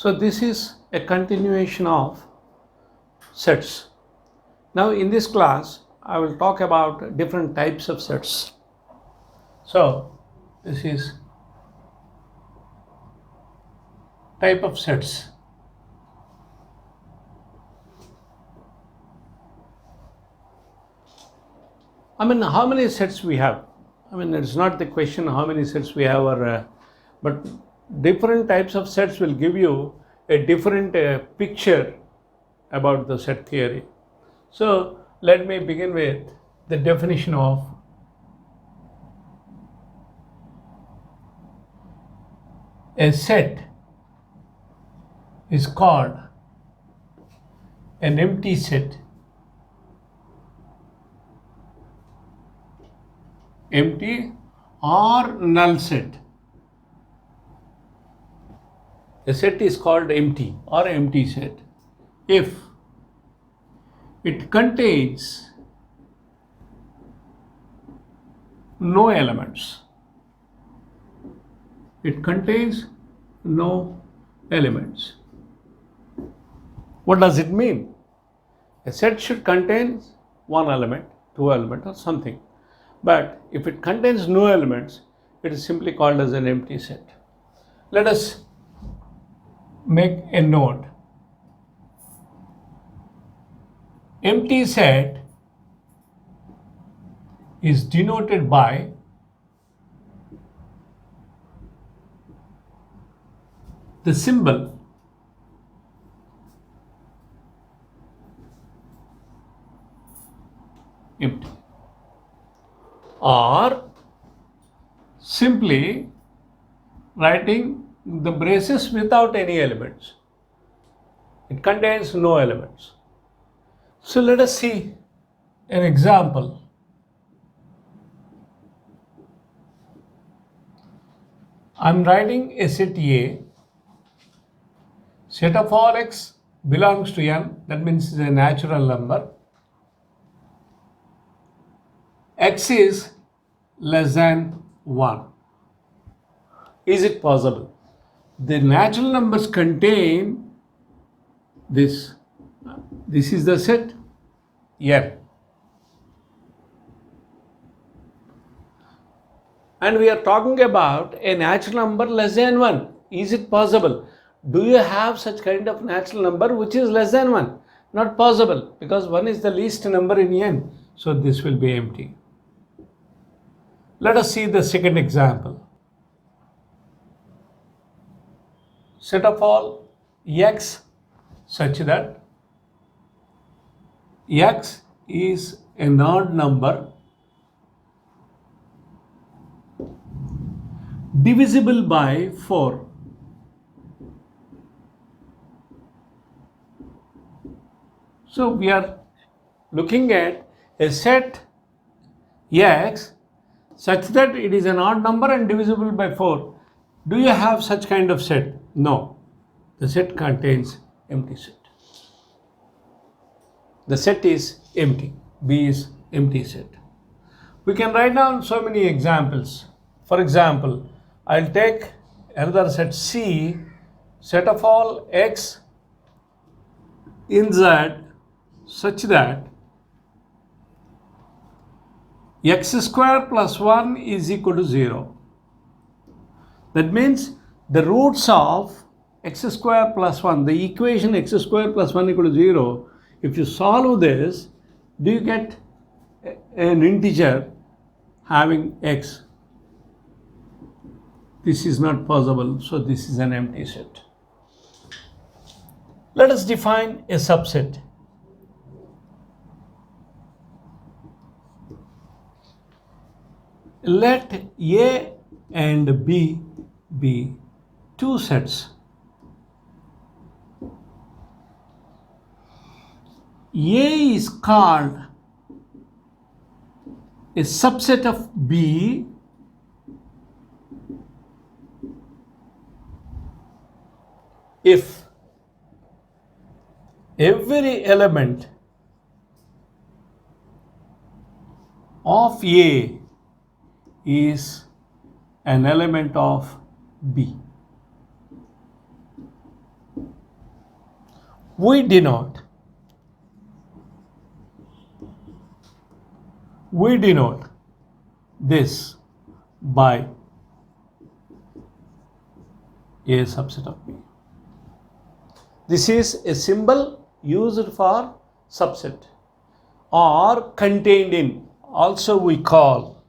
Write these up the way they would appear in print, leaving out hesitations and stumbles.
So this is a continuation of sets. Now in this class I will talk about different types of sets. So this is type of sets. How many sets we have? It's not the question how many sets we have, but different types of sets will give you a different picture about the set theory. So let me begin with the definition of a set is called an empty set. Empty or null set. A set is called empty or empty set if it contains no elements. It contains no elements. What does it mean? A set should contain one element, two elements, or something. But if it contains no elements, it is simply called as an empty set. Let us make a note. Empty set is denoted by the symbol empty, or simply writing the braces without any elements. It contains no elements. So let us see an example. I'm writing a set A. Set of all x belongs to n, that means it's a natural number. X is less than 1. Is it possible? The natural numbers contain this. This is the set n. And we are talking about a natural number less than 1. Is it possible? Do you have such kind of natural number which is less than 1? Not possible, because 1 is the least number in n. So this will be empty. Let us see the second example. Set of all x such that x is an odd number divisible by 4. So we are looking at a set x such that it is an odd number and divisible by 4. Do you have such kind of set? No. The set contains empty set. The set is empty. B is empty set. We can write down so many examples. For example, I'll take another set C, set of all x in Z such that x square plus 1 is equal to 0. That means the roots of x square plus 1, the equation x square plus 1 equal to 0, if you solve this, do you get an integer having x? This is not possible, so this is an empty set. Let us define a subset. Let A and B be two sets. A is called a subset of B if every element of A is an element of B. we denote this by A subset of B. This is a symbol used for subset or contained in. Also we call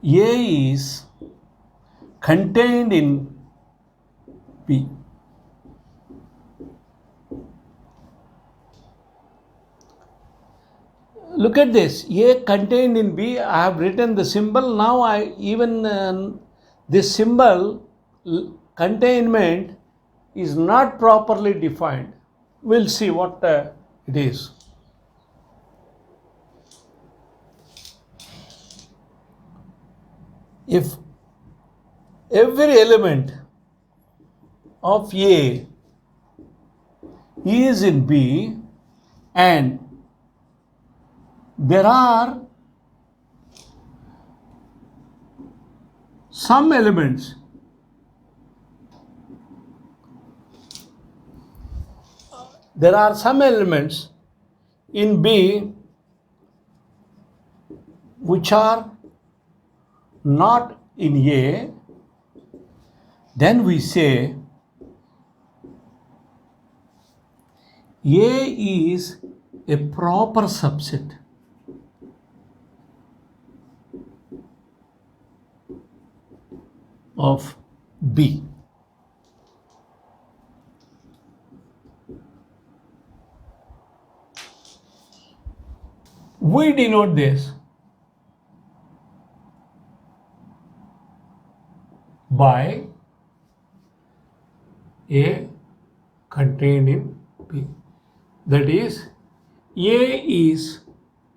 A is contained in B. Look at this, A contained in B. I have written the symbol. Now this symbol containment is not properly defined. We'll see what it is. If every element of A is in B and there are some elements in B which are not in A, then we say A is a proper subset of B. We denote this by A contained in B. That is, A is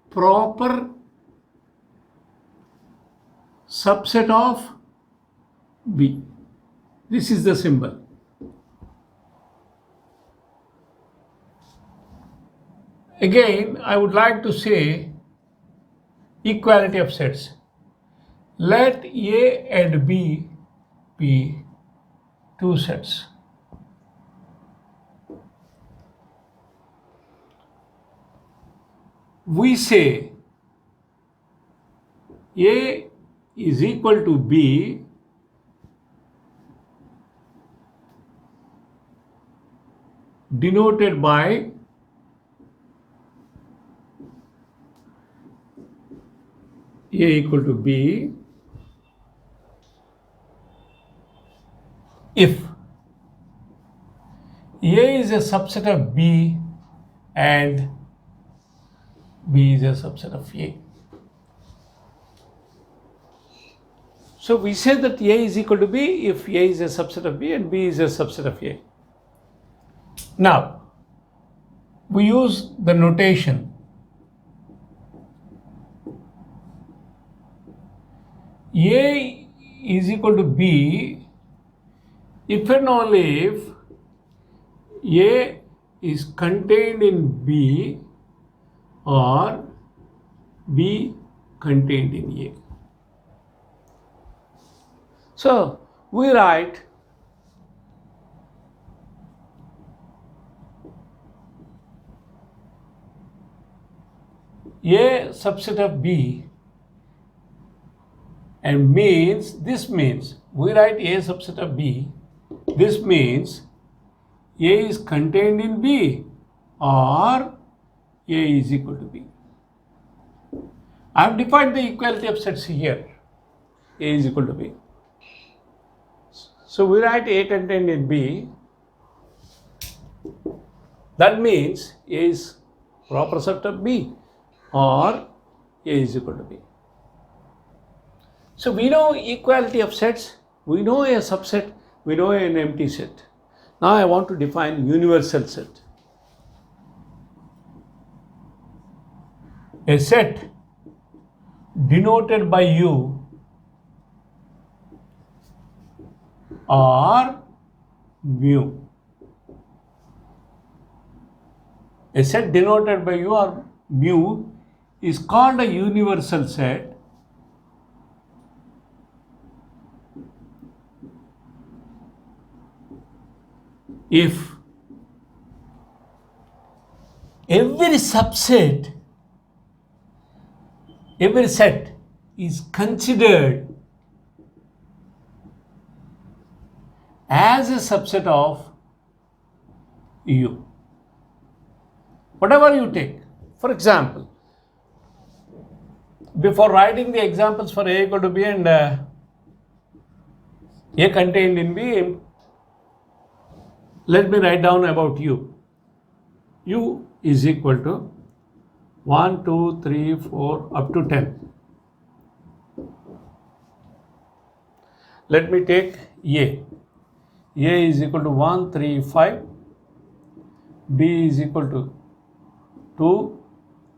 proper subset of B. This is the symbol. Again, I would like to say equality of sets. Let A and B be two sets. We say A is equal to B denoted by A equal to B if A is a subset of B and B is a subset of A. So we say that A is equal to B if A is a subset of B and B is a subset of A. Now, we use the notation A is equal to B if and only if A is contained in B or B contained in A. So we write A subset of B and this means we write A subset of B. This means A is contained in B or A is equal to B. I have defined the equality of sets here. A is equal to B. So we write A contained in B. That means A is proper set of B or A is equal to B. So we know equality of sets, we know a subset, we know an empty set. Now I want to define universal set. A set denoted by U or mu. A set denoted by U or mu is called a universal set if every subset, every set is considered as a subset of U. Whatever you take. For example, before writing the examples for A equal to B and A contained in B, let me write down about U. U is equal to 1, 2, 3, 4 up to 10. Let me take A. A is equal to 1, 3, 5. B is equal to 2,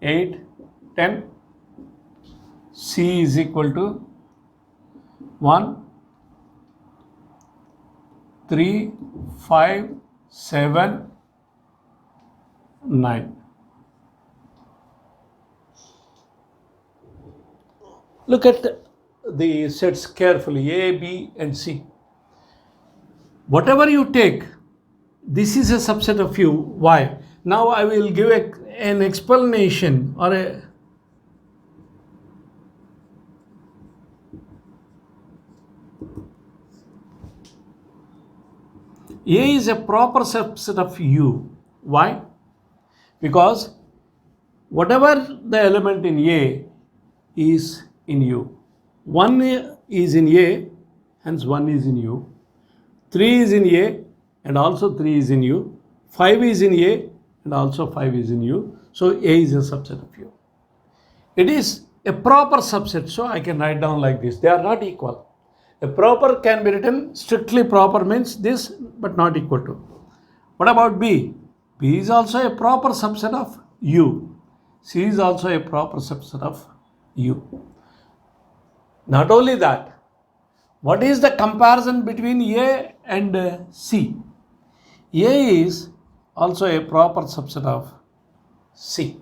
8, 10. C is equal to 1, 3, 5, 7, 9. Look at the sets carefully, A, B and C. Whatever you take, this is a subset of U. Why? Now I will give an explanation or A is a proper subset of U. Why? Because whatever the element in A is in U. 1 is in A, hence 1 is in U. 3 is in A and also 3 is in U. 5 is in A and also 5 is in U. So A is a subset of U. It is a proper subset, so I can write down like this. They are not equal. A proper can be written, strictly proper means this but not equal to. What about B? B is also a proper subset of U. C is also a proper subset of U. Not only that, what is the comparison between A and C? A is also a proper subset of C.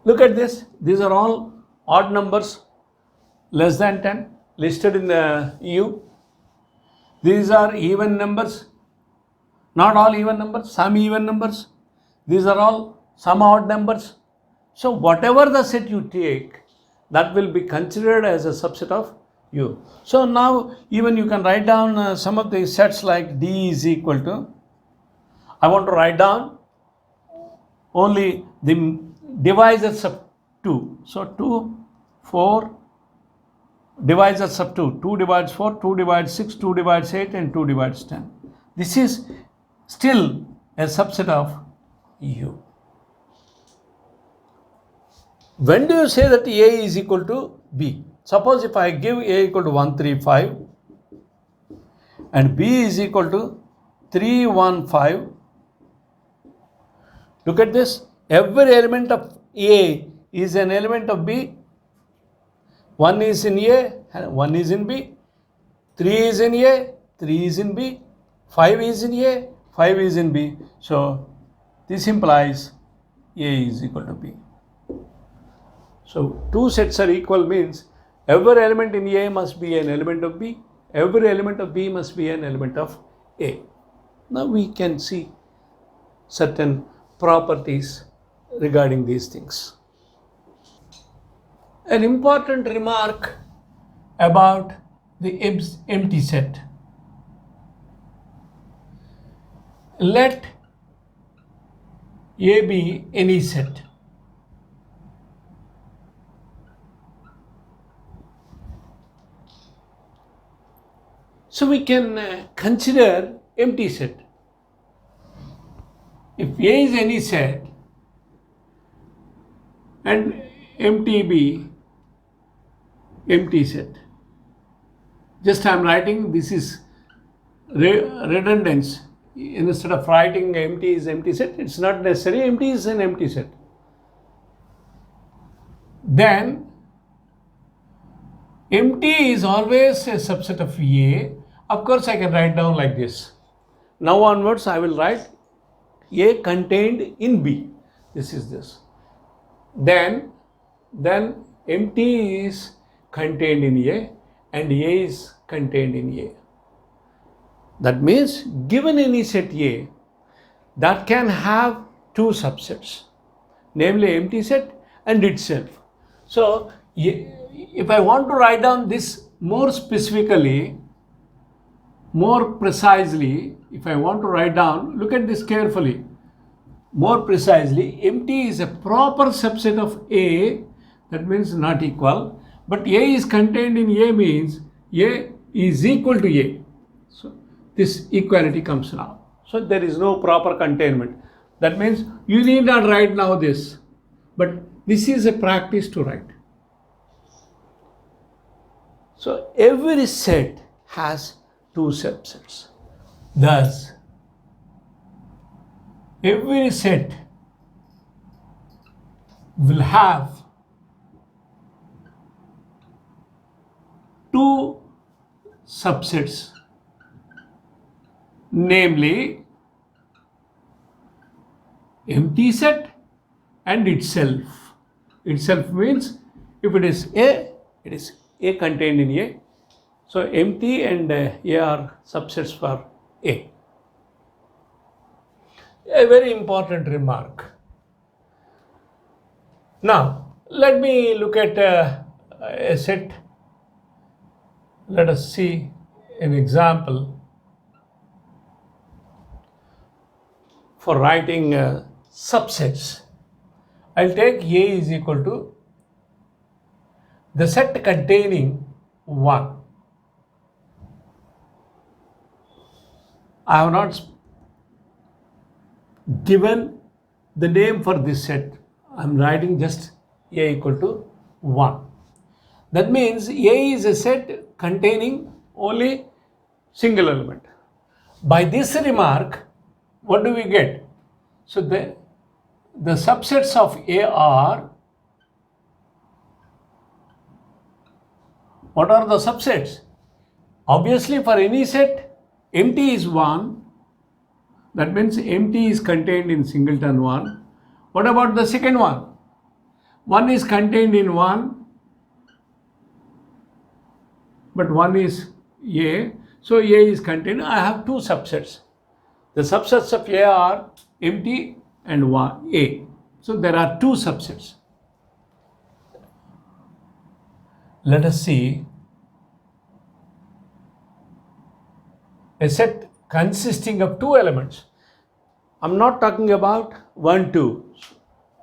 Look at this. These are all odd numbers less than 10 listed in the U. These are even numbers. Not all even numbers, some even numbers. These are all some odd numbers. So whatever the set you take, that will be considered as a subset of U. So now even you can write down some of the sets like D is equal to, I want to write down only the divisors of 2. So 2, 4, divisors of 2. 2 divides 4, 2 divides 6, 2 divides 8 and 2 divides 10. This is still a subset of U. When do you say that A is equal to B? Suppose if I give A equal to 1, 3, 5 and B is equal to 3, 1, 5. Look at this. Every element of A is an element of B. 1 is in A, 1 is in B. 3 is in A, 3 is in B. 5 is in A, 5 is in B. So this implies A is equal to B. So two sets are equal means every element in A must be an element of B. Every element of B must be an element of A. Now we can see certain properties regarding these things. An important remark about the empty set. Let A be any set. So we can consider empty set. If A is any set and empty B, empty set. Just I am writing, this is redundance. Instead of writing empty is empty set, it's not necessary. Empty is an empty set. Then empty is always a subset of A. Of course, I can write down like this. Now onwards, I will write A contained in B. This is this. Then empty is contained in A and A is contained in A. That means given any set A that can have two subsets, namely empty set and itself. So if I want to write down this more specifically, more precisely, if I want to write down, look at this carefully. More precisely, empty is a proper subset of A, that means not equal, but A is contained in A means A is equal to A. So this equality comes now. So there is no proper containment. That means you need not write now this, but this is a practice to write. So every set has two subsets. Thus, every set will have two subsets, namely empty set and itself. Itself means if it is A, it is A contained in A. So empty and A are subsets for A. A very important remark. Now, let me look at a set. Let us see an example for writing subsets. I'll take A is equal to the set containing 1. I have not given the name for this set. I am writing just A equal to 1. That means A is a set containing only single element. By this remark, what do we get? So the subsets of A are, what are the subsets? Obviously for any set, empty is 1. That means empty is contained in singleton 1. What about the second one? 1 is contained in 1, but 1 is A. So A is contained. I have two subsets. The subsets of A are empty and 1 A. So there are two subsets. Let us see a set consisting of two elements. I'm not talking about 1, 2.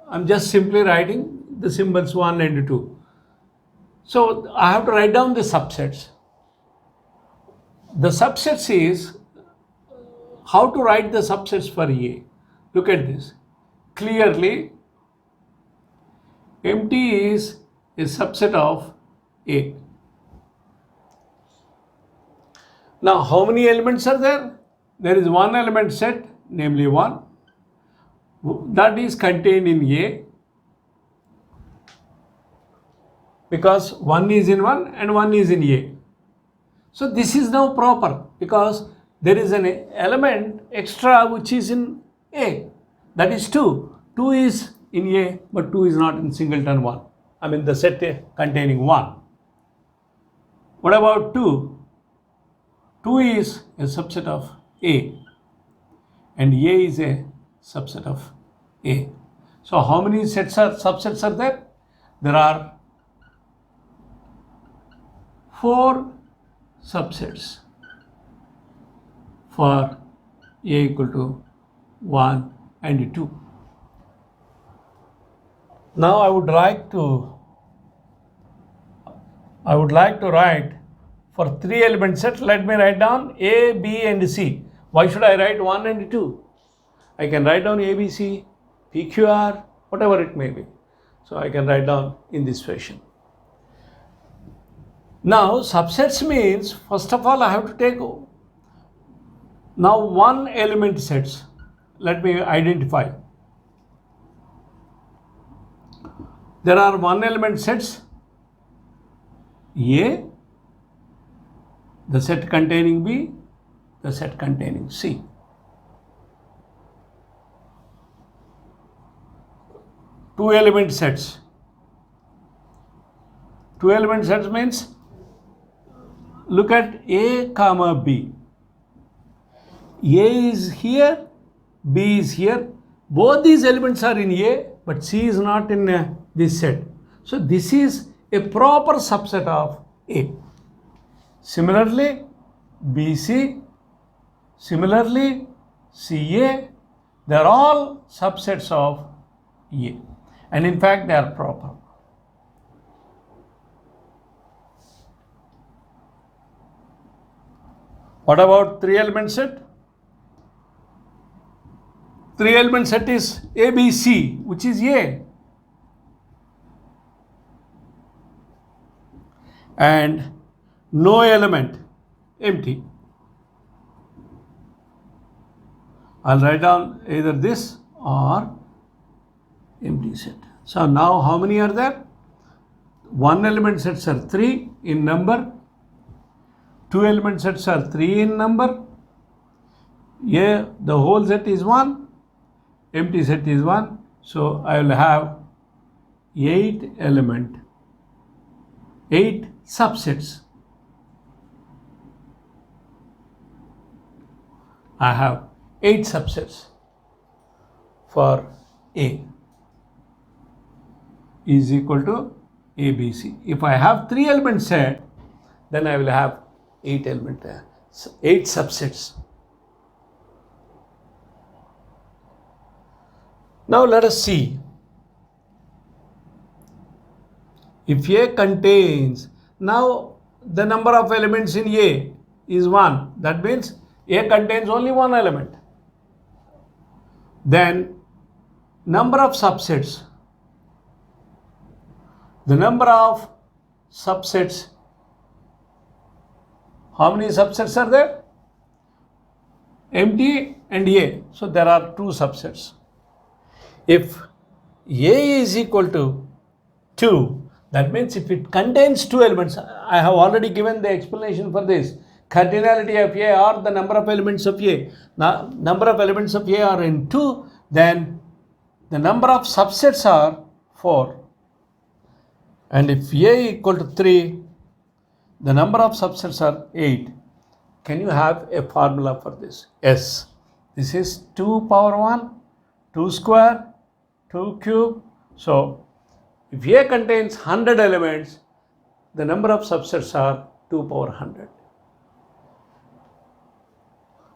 I'm just simply writing the symbols 1 and 2. So I have to write down the subsets. The subsets is how to write the subsets for A. Look at this. Clearly, empty is a subset of A. Now, how many elements are there? There is one element set, namely 1, that is contained in A, because 1 is in 1 and 1 is in A. So this is now proper because there is an element extra which is in A, that is 2. 2 is in A, but 2 is not in singleton 1. I mean the set containing 1. What about 2? 2 is a subset of A, and A is a subset of A. So how many subsets are there? There are 4 subsets for A equal to 1 and 2. Now I would like to write for 3 element set. Let me write down A, B and C. Why should I write 1 and 2? I can write down A, B, C, P, Q, R, whatever it may be. So I can write down in this fashion. Now subsets means, first of all, I have to take now 1 element sets. Let me identify. There are 1 element sets A, the set containing B, the set containing C. Two element sets. 2 element sets means, look at A comma B. A is here, B is here. Both these elements are in A, but C is not in this set. So this is a proper subset of A. Similarly, BC, similarly, CA, they are all subsets of A. And in fact, they are proper. What about 3-element set? 3-element set is ABC, which is A. And no element, empty. I'll write down either this or empty set. So now how many are there? 1-element sets are 3 in number. 2-element sets are 3 in number. Here the whole set is 1. Empty set is 1. So I will have 8 subsets. I have 8 subsets for A is equal to ABC. If I have 3-element set, then I will have 8 subsets. Now let us see. If A contains, now the number of elements in A is 1. That means A contains only 1 element. Then number of subsets. The number of subsets. How many subsets are there? Empty and A. So there are 2 subsets. If A is equal to 2, that means if it contains 2 elements, I have already given the explanation for this. Cardinality of A or the number of elements of A. Now, number of elements of A are in 2, then the number of subsets are 4. And if A equal to 3, the number of subsets are 8. Can you have a formula for this? Yes. This is 2 power 1, 2 square, 2 cube. So, if A contains 100 elements, the number of subsets are 2 power 100.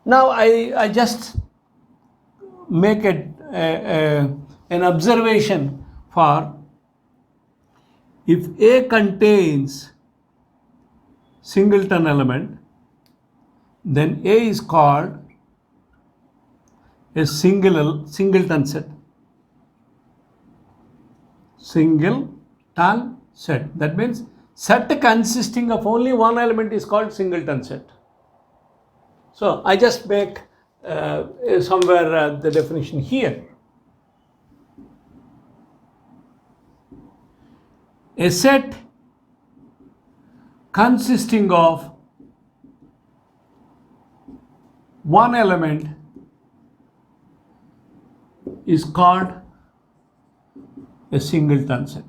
Now, I just make an observation for if A contains singleton element, then A is called a singleton set. Singleton set. That means set consisting of only 1 element is called singleton set. So I just make somewhere the definition here. A set consisting of 1 element is called a singleton set.